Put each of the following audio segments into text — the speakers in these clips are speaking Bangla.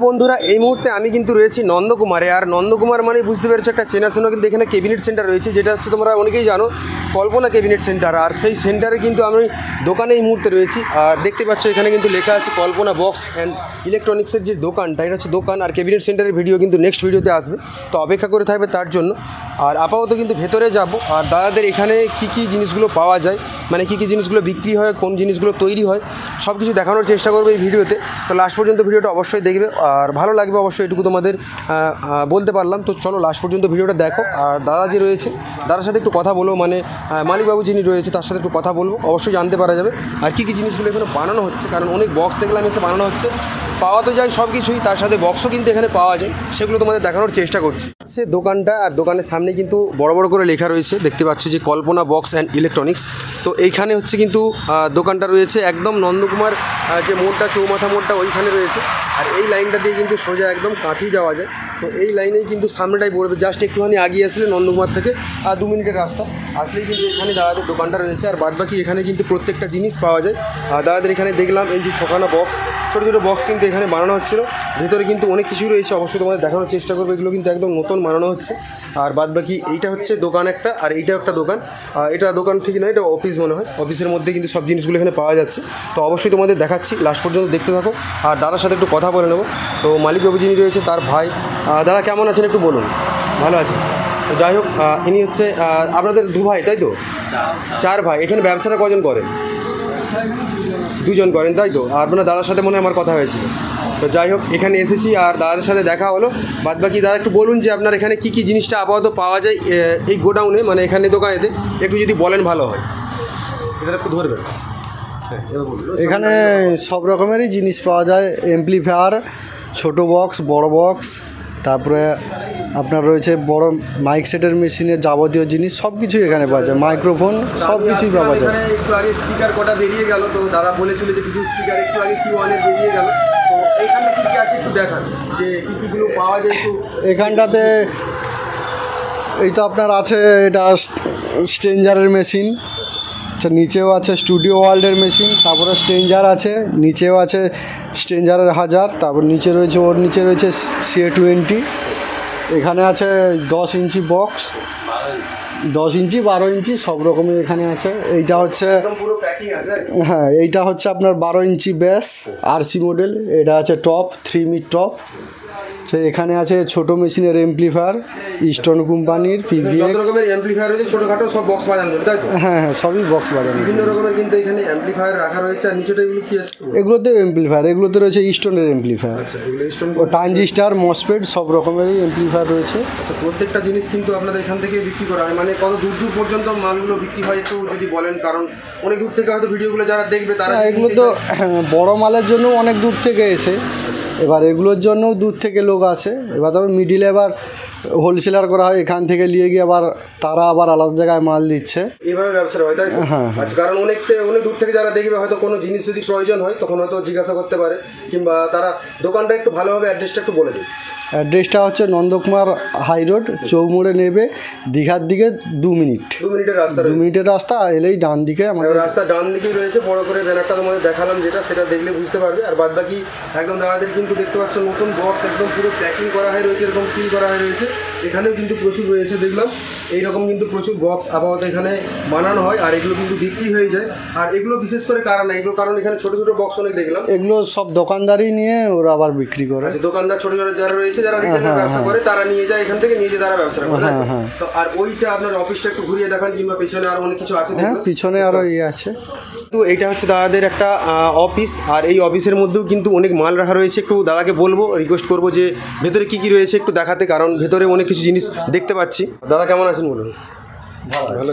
বন্ধুরা এই মুহূর্তে আমি কিন্তু রয়েছি নন্দকুমারে। আর নন্দকুমার মানে বুঝতে পেরেছো একটা চেনাশোনা কিন্তু এখানে ক্যাবিনেট সেন্টার রয়েছে, যেটা হচ্ছে তোমরা অনেকেই জানো কল্পনা ক্যাবিনেট সেন্টার। আর সেই সেন্টারে কিন্তু আমি দোকানে এই মুহূর্তে রয়েছি। আর দেখতে পাচ্ছ এখানে কিন্তু লেখা আছে কল্পনা বক্স অ্যান্ড ইলেকট্রনিক্সের যে দোকানটা, এটা হচ্ছে দোকান। আর ক্যাবিনেট সেন্টারের ভিডিও কিন্তু নেক্সট ভিডিওতে আসবে, তো অপেক্ষা করে থাকবে তার জন্য। আর আপাতত কিন্তু ভেতরে যাব আর দাদাদের এখানে কী জিনিসগুলো পাওয়া যায়, মানে কী জিনিসগুলো বিক্রি হয়, কোন জিনিসগুলো তৈরি হয়, সব কিছু দেখানোর চেষ্টা করবো এই ভিডিওতে। তো লাস্ট পর্যন্ত ভিডিওটা অবশ্যই দেখবে আর ভালো লাগবে অবশ্যই, এটুকু তোমাদের বলতে পারলাম। তো চলো লাস্ট পর্যন্ত ভিডিওটা দেখো। আর দাদা যে রয়েছে দাদার সাথে একটু কথা বলবো, মানে মালিকবাবু যিনি রয়েছে তার সাথে একটু কথা বলবো, অবশ্যই জানতে পারা যাবে আর কী জিনিসগুলো এখানে বানানো হচ্ছে। কারণ অনেক বক্স দেখলাম এসে বানানো হচ্ছে, পাওয়া তো যায় সব কিছুই, তার সাথে বক্সও কিন্তু এখানে পাওয়া যায়, সেগুলো তোমাদের দেখানোর চেষ্টা করছি। সে দোকানটা, আর দোকানের সামনে কিন্তু বড় বড় করে লেখা রয়েছে, দেখতে পাচ্ছ যে কল্পনা বক্স অ্যান্ড ইলেকট্রনিক্স। তো এইখানে হচ্ছে কিন্তু দোকানটা রয়েছে একদম নন্দকুমার যে মোড়টা, চৌমাথা মোড়টা ওইখানে রয়েছে। আর এই লাইনটা দিয়ে কিন্তু সোজা একদম কাঁথি যাওয়া যায়। তো এই লাইনেই কিন্তু সামনেটাই পড়বে, জাস্ট একটুখানি আগিয়ে আসলে নন্দকুমার থেকে 2 মিনিটের রাস্তা আসলেই কিন্তু এখানে দাদাদের দোকানটা রয়েছে। আর বাদবাকি এখানে কিন্তু প্রত্যেকটা জিনিস পাওয়া যায়। আর দাদাদের এখানে দেখলাম এই যে ছখানা বক্স, ছোটো ছোটো বক্স কিন্তু এখানে বানানো হচ্ছিলো, ভেতরে কিন্তু অনেক কিছুই রয়েছে, অবশ্যই তোমাদের দেখানোর চেষ্টা করবো। এগুলো কিন্তু একদম নতুন বানানো হচ্ছে। আর বাদবাকি এইটা হচ্ছে দোকান একটা, আর এইটাও একটা দোকান। এটা দোকান ঠিক নয়, এটা অফিস মনে হয়, অফিসের মধ্যে কিন্তু সব জিনিসগুলো এখানে পাওয়া যাচ্ছে। তো অবশ্যই তোমাদের দেখাচ্ছি, লাস্ট পর্যন্ত দেখতে থাকো। আর দাদার সাথে একটু কথা বলে নেবো। তো মালিকবাবু যিনি রয়েছে তার ভাই। দাদা কেমন আছেন একটু বলুন? ভালো আছে। তো যাই হোক, ইনি হচ্ছে আপনাদের 2 ভাই, তাই তো? 4 ভাই। এখানে ব্যবসাটা কজন করেন? 2 জন করেন, তাই তো? আর আপনার দাদার সাথে মনে হয় আমার কথা হয়েছিল। তো যাই হোক, এখানে এসেছি আর দাদার সাথে দেখা হলো। বাদবাকি দাদা একটু বলুন যে আপনার এখানে কী জিনিসটা আপাতত পাওয়া যায় এই গোডাউনে, মানে এখানে দোকানেতে, একটু যদি বলেন ভালো হয়। এটা একটু ধরবেন। এখানে সব রকমেরই জিনিস পাওয়া যায়, এমপ্লিফায়ার, ছোট বক্স, বড় বক্স, তারপরে আপনার রয়েছে বড় মাইক সেটের মেশিনের যাবতীয় জিনিস, সব কিছুই এখানে পাওয়া যায়, মাইক্রোফোন, সব কিছুই পাওয়া যায়। একটু আগে স্পিকার কটা বেরিয়ে গেল, তো দাদা বলেছিল যে কিছু স্পিকার একটু আগে Q1 বেরিয়ে গেল। তো এখানে কী আছে একটু দেখান যে কীগুলো পাওয়া যায় একটু। এখানটাতে এই তো আপনার আছে, এটা স্ট্রেঞ্জারের মেশিন, নিচেও আছে স্টুডিও ওয়ার্ল্ডের মেশিন, তারপরে স্ট্রেঞ্জার আছে, নিচেও আছে স্ট্রেঞ্জারের 1000, তারপর নিচে রয়েছে, ওর নিচে রয়েছে CA20। এখানে আছে 10 ইঞ্চি বক্স, 10 ইঞ্চি, 12 ইঞ্চি, সব রকমের এখানে আছে। এইটা হচ্ছে, হ্যাঁ, এইটা হচ্ছে আপনার 12 ইঞ্চি ব্যাস RC মডেল, এটা আছে টপ 3 মিড টপ। তো এখানে আছে ছোট মেশিনের এমপ্লিফায়ার, ইস্টন কোম্পানির যত রকমের এমপ্লিফায়ার রয়েছে, ছোটখাটো সব বক্স বাজানো, তাই তো? হ্যাঁ, সবই বক্স বাজানো, বিভিন্ন রকমের কিন্তু এখানে এমপ্লিফায়ার রাখা রয়েছে। আর নিচেটা এগুলো কি আছে? এগুলোতে এমপ্লিফায়ার, এগুলোতে রয়েছে ইস্টনের এমপ্লিফায়ার। আচ্ছা, এগুলো ইস্টন, ট্রানজিস্টার, মসফেট, সব রকমেরই এমপ্লিফায়ার রয়েছে। আচ্ছা, প্রত্যেকটা জিনিস কিন্তু আপনাদের এখান থেকে বিক্রি করা হয়, মানে কত দূর দূর পর্যন্ত মালগুলো বিক্রি হয় একটু যদি বলেন, কারণ অনেক দূর থেকে হয়তো ভিডিওগুলো যারা দেখবে তারা এগুলো তো বড় মালের জন্য অনেক দূর থেকে এসে, এবার এগুলোর জন্য দূর থেকে লোক আসে। এবার তবে মিডিলে এবার হোলসেলার করা হয়, এখান থেকে নিয়ে গিয়ে আবার তারা আবার আলাদা জায়গায় মাল দিচ্ছে, এইভাবে ব্যবসাটা হয়, তাই? হ্যাঁ। আচ্ছা, কারণ অনেক দূর থেকে যারা দেখবে হয়তো কোনো জিনিস যদি প্রয়োজন হয় তখন হয়তো জিজ্ঞাসা করতে পারে, কিংবা তারা দোকানটা একটু ভালোভাবে অ্যাড্রেসটা একটু বলে দিই। অ্যাড্রেসটা হচ্ছে নন্দকুমার হাই রোড, চৌমোড়ে নেবে, দীঘার দিকে 2 মিনিটের রাস্তা, 2 মিনিটের রাস্তা এলেই ডান দিকে আমাদের রাস্তা, ডান দিকেই রয়েছে বড় করে ব্যানারটা তোমাদের দেখালাম, যেটা সেটা দেখলে বুঝতে পারবে। আর বাদ বাকি একদম দাদাদের কিন্তু দেখতে পাচ্ছ নতুন বক্স একদম পুরো প্যাকিং করা হয়ে রয়েছে, এরকম সিল করা হয়ে রয়েছে। এখানেও কিন্তু প্রচুর রয়েছে দেখলাম, এইরকম কিন্তু প্রচুর বক্স আপাতত এখানে বানানো হয়। আর এগুলো কিন্তু বিক্রি হয়ে যায়। আর এগুলো বিশেষ করে কারণ এগুলো, কারণ এখানে ছোটো ছোটো বক্স অনেক দেখলাম, এগুলো সব দোকানদারই নিয়ে ওরা আবার বিক্রি করে। আচ্ছা, দোকানদার ছোটো ছোটো যারা রয়েছে, যারা রিটেলের ব্যবসা করে, তারা নিয়ে যায় এখান থেকে, নিয়ে যায় তারা ব্যবসা করে। তো আর ওইটা আপনার অফিসটা একটু ঘুরিয়ে দেখান, কিংবা পেছনে আরও অনেক কিছু আছে। হ্যাঁ, পিছনে আরও আছে। তো এইটা হচ্ছে দাদাদের একটা অফিস, আর এই অফিসের মধ্যেও কিন্তু অনেক মাল রাখা রয়েছে। একটু দাদাকে বলবো, রিকোয়েস্ট করবো যে ভেতরে কী রয়েছে একটু দেখাতে, কারণ ভেতরে অনেক কিছু জিনিস দেখতে পাচ্ছি। দাদা কেমন আছেন বলুন? ভালো।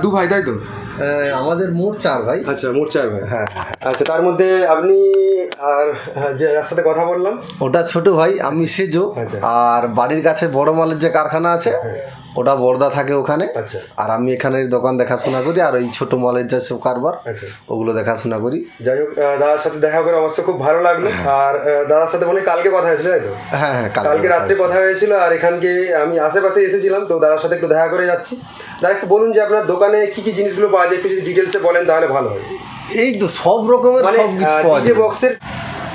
2 ভাই, তাই তো? আমাদের মোট 4 ভাই। আচ্ছা, মোট 4 ভাই। হ্যাঁ। আচ্ছা, তার মধ্যে আপনি আর যে যার সাথে কথা বললাম, ওটা ছোট ভাই, আমি সেজো। আর বাড়ির কাছে বড় মালের যে কারখানা আছে, ওটা বর্দা থাকে ওখানে। আচ্ছা। আর আমি এখানে দোকান দেখাশোনা করি, আর ওই ছোট মালের যে সব কারবার, ওগুলো দেখাশোনা করি। যাই হোক, দাদার সাথে দেখা করে অবশ্য খুব ভালো লাগলো। আর দাদার সাথে মনে কালকে কথা হয়েছিল, তাই তো? হ্যাঁ, কালকে রাত্রে কথা হয়েছিল। আর এখানকে আমি আশেপাশে এসেছিলাম, তো দাদার সাথে একটু দেখা করে যাচ্ছি। দাদা একটু বলুন যে আপনার দোকানে কী জিনিসগুলো পাওয়া যায়, একটু যদি ডিটেলসে বলেন তাহলে ভালো হয়। এই তো সব রকমের সব কিছু পাওয়া যায়। বক্সের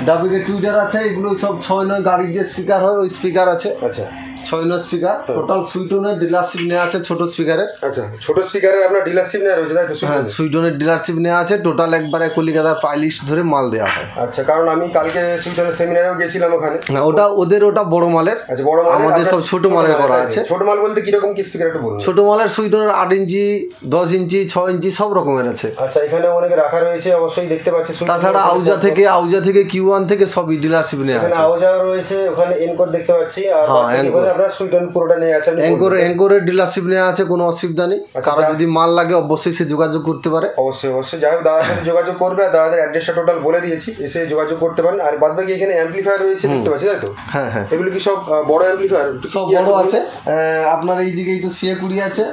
ডাবিকে টুইটার আছে, এগুলো সব 6-9 গাড়ির যে স্পিকার হয় ওই স্পিকার আছে, আচ্ছা 6-9 স্পিকার টোটাল। সুইটনের ডিলারশিপ নেওয়া আছে ছোট স্পিকারের। আচ্ছা, ছোট স্পিকারের আপনার ডিলারশিপ নেওয়া রয়েছে তাই তো? হ্যাঁ, সুইটনের ডিলারশিপ নেওয়া আছে টোটাল, একবারে কলিকাতার প্রায় লিস্ট ধরে মাল দেওয়া হয়। আচ্ছা, কারণ আমি কালকে সুইটনের সেমিনারেও গেছিলাম ওখানে। হ্যাঁ, ওটা ওটা বড় মালের। আচ্ছা, বড় মাল আমাদের সব ছোট মালের করা আছে। ছোট মাল বলতে কিরকম কি স্পিকার একটু বলুন। ছোট মালের সুইটনের 8 ইঞ্চি, 10 ইঞ্চি, 6 ইঞ্চি সব রকমের আছে। আচ্ছা, এখানে অনেকে রাখা রয়েছে অবশ্যই দেখতে পাচ্ছি। তাছাড়া আউজা থেকে Q1 থেকে সবই ডিলারশিপ নেওয়া আছে। এখানে আউজা রয়েছে, ওখানে এনকোর দেখতে পাচ্ছি, আর এখানে আপনারা সুইটন পুরোটা নিয়ে আসেন। এঙ্কোরের ডিলারশিপ নেওয়া আছে, কোনো অসুবিধা নেই। কারো যদি মাল লাগে অবশ্যই সে যোগাযোগ করতে পারে। অবশ্যই অবশ্যই, যাই হোক দাদার সাথে যোগাযোগ করবে, আর দাদাদের অ্যাড্রেসটা টোটাল বলে দিয়েছি, এসে যোগাযোগ করতে পারেন। আর বাদ বাকি এখানে অ্যাম্পলিফায়ার রয়েছে দেখতে পাচ্ছি তাই তো? হ্যাঁ হ্যাঁ, এগুলো কি সব বড় অ্যাম্পলিফায়ার? সব বড় আছে। আপনার এইদিকেই তো CA20 আছে,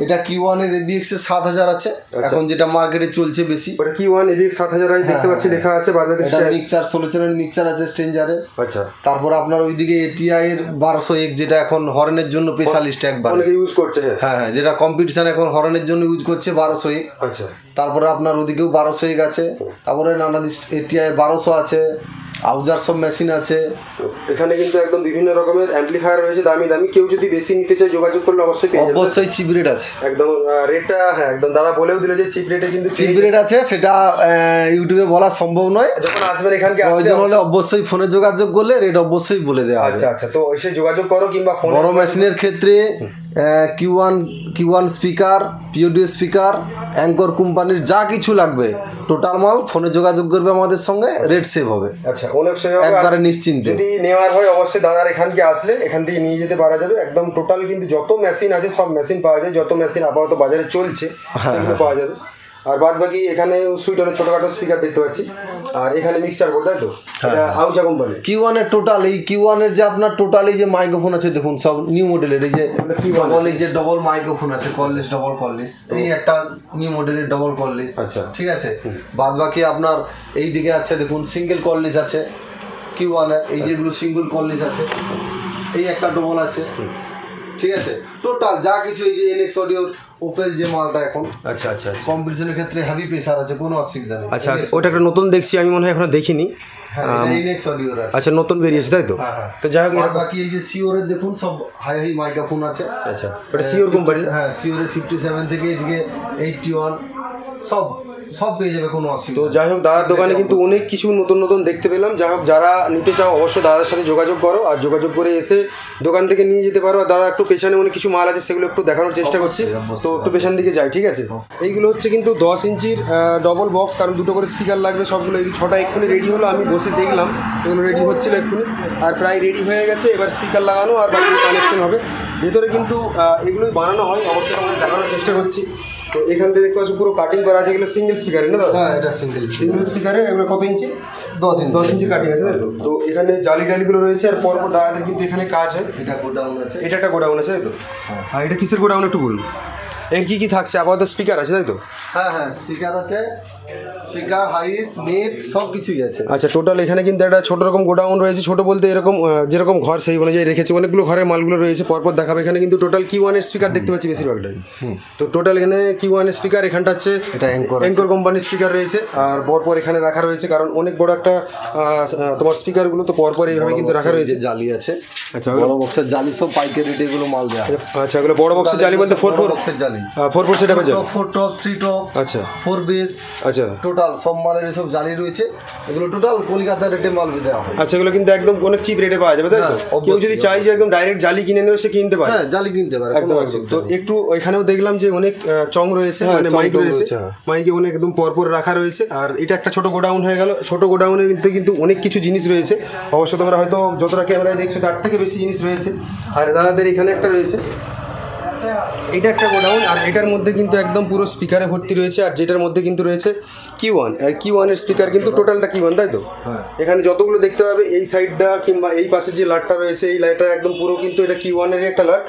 এটা Q1 এর ABX এর 7000 আছে এখন, যেটা মার্কেটে চলছে বেশি। ওটা Q1 ABX 7000 দেখতে পাচ্ছি লেখা আছে। বাদ বাকি এটা মিক্সচার 16 চ্যানেল মিক্সচার আছে স্ট্রেঞ্জারের। আচ্ছা, তারপর আপনার ওইদিকে ATI এর 1201, যেটা এখন হর্নের জন্য স্পেশালিস্ট একবার অনেকে ইউজ করছে। হ্যাঁ হ্যাঁ, যেটা কম্পিটিশন এখন হর্নের জন্য ইউজ করছে 1201। আচ্ছা, তারপরে আপনার ওদিকেও 1201 আছে। তারপরে নানা ATI 1200 আছে, আউজার সব মেশিন আছে। এখানে কিন্তু একদম বিভিন্ন রকমের অ্যাম্পলিফায়ার রয়েছে দামি দামি। কেউ যদি বেশি নিতে চায় যোগাযোগ করলে অবশ্যই পেয়ে যাবে। অবশ্যই চিপ রেট আছে একদম, রেটটা হ্যাঁ একদম দাদা বলেও দিল যে চিপ রেটে কিন্তু চিপ রেট আছে, সেটা ইউটিউবে বলা সম্ভব নয়। যখন আসবেন এখানকে প্রয়োজন হলে অবশ্যই ফোনে যোগাযোগ করলে রেট অবশ্যই বলে দেওয়া হবে। আচ্ছা আচ্ছা, তো এসে যোগাযোগ করো, কিংবা ফোন। বড় মেশিনের ক্ষেত্রে Q1 speaker, POD speaker, anchor কোম্পানির যা কিছু লাগবে টোটাল মাল ফোনে যোগাযোগ করবে আমাদের সঙ্গে, রেট সেভ হবে। আচ্ছা, অনেক সেভ হবে, একবারে নিশ্চিন্তে। যদি নেওয়ার হয় অবশ্যই দাদার এখানকে আসলে এখান থেকে নিয়ে যেতে পারা যাবে। একদম টোটাল কিন্তু যত মেশিন আছে সব মেশিন পাওয়া যায়, যত মেশিন আপাতত বাজারে চলছে সেগুলো পাওয়া যাবে। আর বাদ বাকি এখানে সুইটনের ছোটখাটো স্পিকার দেখতে পাচ্ছি, আর এখানে মিক্সচার বোর্ড তাই তো? এটা আউজা কোম্পানি। Q1 এর টোটাল, এই Q1 এর যে আপনার টোটালি যে মাইক্রোফোন আছে দেখুন, সব নিউ মডেলের। এই যে ডবল মাইক্রোফোন আছে, কললেস, ডবল কললেস। এই একটা নিউ মডেলের ডবল কললেস। আচ্ছা, ঠিক আছে। বাদ বাকি আপনার এই দিকে আছে দেখুন সিঙ্গেল কললেস আছে Q1 এর, এই যেগুলো সিঙ্গেল কললেস আছে। এই একটা ডবল আছে, ঠিক আছে। টোটাল যা কিছু, এই যে NX অডিও ওপেল যে মালটা এখন। আচ্ছা আচ্ছা, কম্পিটিশনের ক্ষেত্রে হেভি প্রেসার আছে, কোনো অসুবিধা নেই। আচ্ছা, ওটা একটা নতুন দেখছি, আমি মনে হয় এখনো দেখিনি। NX অডিও আছে। আচ্ছা, নতুন বেরিয়েছে তাই তো? তো যাই হোক, বাকি এই যে সিওরের দেখুন সব হাই মাইক্রোফোন আছে। আচ্ছা, ওটা সিওর কোম্পানি। হ্যাঁ, সিওরের 57 থেকে এদিকে 81 সব পেয়ে যাবে, কোনো অসুবিধা। তো যাই হোক, দাদার দোকানে কিন্তু অনেক কিছু নতুন নতুন দেখতে পেলাম। যাই হোক, যারা নিতে চাও অবশ্যই দাদার সাথে যোগাযোগ করো, আর যোগাযোগ করে এসে দোকান থেকে নিয়ে যেতে পারো। আর দাদা একটু পেছনে অনেক কিছু মাল আছে, সেগুলো একটু দেখানোর চেষ্টা করছি। তো একটু পেছন দিকে যাই, ঠিক আছে? এইগুলো হচ্ছে কিন্তু 10 ইঞ্চির ডবল বক্স, কারণ দুটো করে স্পিকার লাগবে সবগুলো। এই 6টা এক্ষুনি রেডি হলো, আমি বসে দেখলাম এগুলো রেডি হচ্ছিলো এক্ষুনি, আর প্রায় রেডি হয়ে গেছে। এবার স্পিকার লাগানো আর বাকি কানেকশন হবে। ভেতরে কিন্তু এগুলোই বানানো হয়, অবশ্যই আমরা দেখানোর চেষ্টা করছি। তো এখান থেকে দেখতে পাচ্ছি পুরো কাটিং করা আছে, এগুলো সিঙ্গেল স্পিকারের না দাদা? হ্যাঁ, এটা সিঙ্গেল স্পিকারের। এগুলো কত ইঞ্চি? 10 ইঞ্চি কাটিং আছে তাই তো? তো এখানে জালি টালিগুলো রয়েছে, আর পরপর দাদাদের কিন্তু এখানে কাজ হয়। এটা গোডাউন আছে, এটা একটা গোডাউন আছে তাই তো? আর এটা কিসের গোডাউন একটু বলুন। এর কী কী থাকছে? আপাতত স্পিকার আছে তাই তো? হ্যাঁ হ্যাঁ, স্পিকার আছে, স্পিকার, হাইস, নেট সব কিছুই আছে। আচ্ছা, টোটাল এখানে কিন্তু একটা ছোটো রকম গোডাউন রয়েছে। ছোটো বলতে এরকম যেরকম ঘর সেই অনুযায়ী রেখেছে, অনেকগুলো ঘরের মালগুলো রয়েছে, পরপর দেখাবে। এখানে কিন্তু টোটাল Q1 এর স্পিকার দেখতে পাচ্ছি বেশিরভাগটাই। তো টোটাল এখানে Q1 এর স্পিকার, এখানটা হচ্ছে এটা অ্যাঙ্কর কোম্পানির স্পিকার রয়েছে, আর পরপর এখানে রাখা রয়েছে, কারণ অনেক বড় একটা তোমার স্পিকারগুলো, তো পরপর এইভাবে কিন্তু রাখা রয়েছে। জালি আছে। আচ্ছা, বড় বক্সের জালি সব পাইকারি রেটে এগুলো মাল দেওয়া হয়। আচ্ছা, এগুলো বড় বক্সের জালি বলতে 4 বক্সের জালি, 4 সেটআপের জালি, 4 টপ, 3 টপ, আচ্ছা 4 বেস। আচ্ছা, টোটাল সব মালের সব জালি রয়েছে। এগুলো টোটাল কলকাতা রেটে মাল দেওয়া হয়। আচ্ছা, এগুলো কিন্তু একদম অনেক চিপ রেটে পাওয়া যাবে তাই তো? কেউ যদি চাই যে একদম ডাইরেক্ট জালি কিনে নেবে, সে কিনতে পারে। হ্যাঁ, জালি কিনতে পারে একদম। তো একটু ওইখানেও দেখলাম যে অনেক চং রয়েছে, মানে মাইক রয়েছে, মাইকে অনেক একদম পরপর রাখা রয়েছে। আর এটা একটা ছোট গোডাউন হয়ে গেল। ছোট গোডাউনের মধ্যে কিন্তু অনেক কিছু জিনিস রয়েছে। অবশ্য তোমরা হয়তো যতটা ক্যামেরায় দেখছো তার থেকে বেশি জিনিস রয়েছে। আর দাদাদের এখানে একটা রয়েছে, এটা একটা গোডাউন, আর এটার মধ্যে কিন্তু একদম পুরো স্পিকারে ভর্তি রয়েছে। আর যেটার মধ্যে কিন্তু রয়েছে Q1, আর Q1 এর স্পিকার কিন্তু টোটালটা Q1 তাই তো? এখানে যতগুলো দেখতে পাবে, এই সাইডটা কিংবা এই পাশের যে লাটটা রয়েছে, এই লাইটটা একদম পুরো কিন্তু এটা Q1 এরই একটা লাট।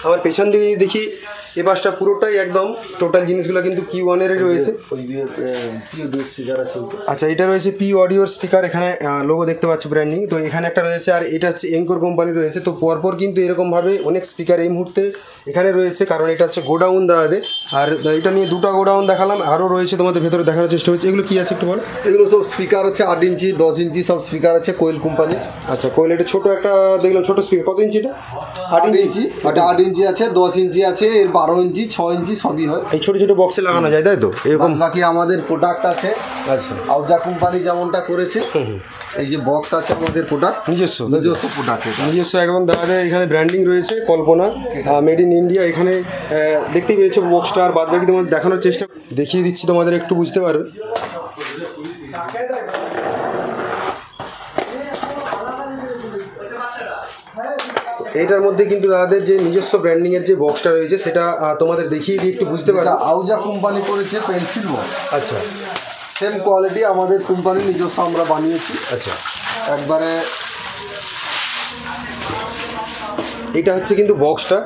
আমার পেছন দিকে দেখি এ পাশটা পুরোটাই একদম টোটাল জিনিসগুলো কিন্তু Q1-এরই রয়েছে। স্পিকার আছে। আচ্ছা, এটা রয়েছে পি অডিওর স্পিকার, এখানে লোগো দেখতে পাচ্ছ ব্র্যান্ডিং। তো এখানে একটা রয়েছে, আর এটা হচ্ছে এঙ্কর কোম্পানি রয়েছে। তো পরপর কিন্তু এরকমভাবে অনেক স্পিকার এই মুহূর্তে এখানে রয়েছে, কারণ এটা হচ্ছে গোডাউন দাদাদের। আর এটা নিয়ে দুটো গোডাউন দেখালাম, আরও রয়েছে তোমাদের ভেতরে দেখানোর চেষ্টা হচ্ছে। এগুলো কী আছে একটু বলো। এগুলো সব স্পিকার আছে 8 ইঞ্চি 10 ইঞ্চি সব স্পিকার আছে কোয়েল কোম্পানির। আচ্ছা, কোয়েল, এটা ছোটো একটা দেখলাম ছোটো স্পিকার, কত ইঞ্চি এটা? 8 ইঞ্চি। এটা 8 ইঞ্চি আছে, 10 ইঞ্চি আছে, এর 12 ইঞ্চি 6 ইঞ্চি সবই হয়। এই ছোটো ছোটো বক্সে লাগানো যায়, তাই তো? এরকম বাকি আমাদের প্রোডাক্ট আছে। আচ্ছা, আউজা কোম্পানি যেমনটা করেছে, এই যে বক্স আছে আমাদের প্রোডাক্ট নিজস্ব প্রোডাক্ট, নিজস্ব একদম দাদাদের এখানে ব্র্যান্ডিং রয়েছে, কল্পনা মেড ইন ইন্ডিয়া। এখানে দেখতেই পেয়েছো বক্সটা, আর বাদ বাকি তোমাদের দেখানোর চেষ্টা দেখিয়ে দিচ্ছি, তোমাদের একটু বুঝতে পারবে। এটার মধ্যে কিন্তু দাদাদের যে নিজস্ব ব্র্যান্ডিংয়ের যে বক্সটা রয়েছে সেটা তোমাদের দেখিয়ে দিয়ে একটু বুঝতে পারবে। আউজা কোম্পানি করেছে পেন্সিল বক্স। আচ্ছা, সেম কোয়ালিটি আমাদের কোম্পানি নিজস্ব আমরা বানিয়েছি। আচ্ছা, একবারে এটা হচ্ছে কিন্তু বক্সটা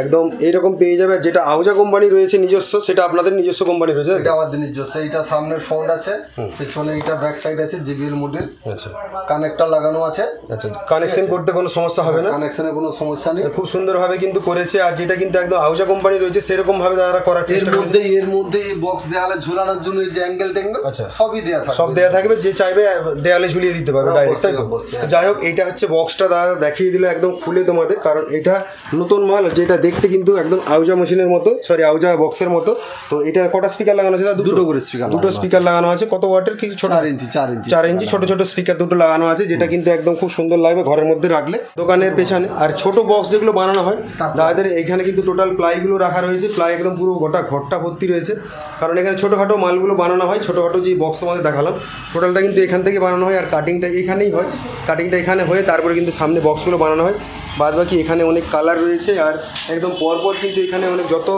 একদম এইরকম পেয়ে যাবে। যেটা আউজা কোম্পানি রয়েছে নিজস্ব, সেটা আপনাদের নিজস্ব কোম্পানি রয়েছে। এটা আমাদের নিজস্ব। এইটা সামনের ফ্রন্ট আছে, পেছনে এটা ব্যাক সাইড আছে, JBL মডেল। আচ্ছা, কানেক্টর লাগানো আছে। আচ্ছা, কানেকশন করতে কোনো সমস্যা হবে না, কানেকশনের কোনো সমস্যা নেই। খুব সুন্দরভাবে কিন্তু করেছে। আর যেটা কিন্তু একদম আউজা কোম্পানি রয়েছে সেরকমভাবে তারা করার চেষ্টা করছে। এর মধ্যে বক্স দেয়ালে ঝুলানোর জন্য যে অ্যাঙ্গেল ট্যাঙ্গেল আচ্ছা সবই দেয়া থাকবে, সব দেয়া থাকবে, যে চাইবে দেয়ালে ঝুলিয়ে দিতে পারবে ডাইরেক্ট, তাই তো? তো যাই হোক, এইটা হচ্ছে বক্সটা দাদা দেখিয়ে দিল একদম খুলে তোমাদের, কারণ এটা নতুন মাল, যেটা দেখতে কিন্তু একদম আউজা মেশিনের মতো, সরি আউজা বক্সের মতো। তো এটা কটা স্পিকার লাগানো আছে? দুটো করে স্পিকার, দুটো স্পিকার লাগানো আছে। কত ওয়াটের? কি ছোট? 4 ইঞ্চি ছোট ছোট স্পিকার দুটো লাগানো আছে, যেটা কিন্তু একদম খুব সুন্দর লাগবে ঘরের মধ্যে রাখলে, দোকানের পেছনে। আর ছোট বক্স যেগুলো বানানো হয় দাদাদের এখানে কিন্তু টোটাল প্লাইগুলো রাখা রয়েছে, প্লাই একদম পুরো গোটা ঘরটা ভর্তি রয়েছে, কারণ এখানে ছোটোখাটো মালগুলো বানানো হয়। ছোটোখাটো যে বক্স আমাদের দেখালাম টোটালটা কিন্তু এখান থেকে বানানো হয়, আর কাটিংটা এখানেই হয়, কাটিংটা এখানে হয়ে তারপরে কিন্তু সামনে বক্সগুলো বানানো হয়। বাদ বাকি এখানে অনেক কালার রয়েছে, আর একদম পরপর কিন্তু এখানে অনেক যত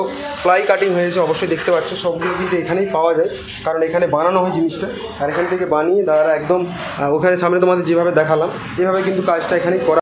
প্লাই কাটিং হয়েছে অবশ্যই দেখতে পাচ্ছ, সবগুলো কিন্তু এখানেই পাওয়া যায়, কারণ এখানে বানানো হয় জিনিসটা। আর এখান থেকে বানিয়ে তারা একদম ওখানে সামনে তোমাদের যেভাবে দেখালাম এভাবে কিন্তু কাজটা এখানেই করা।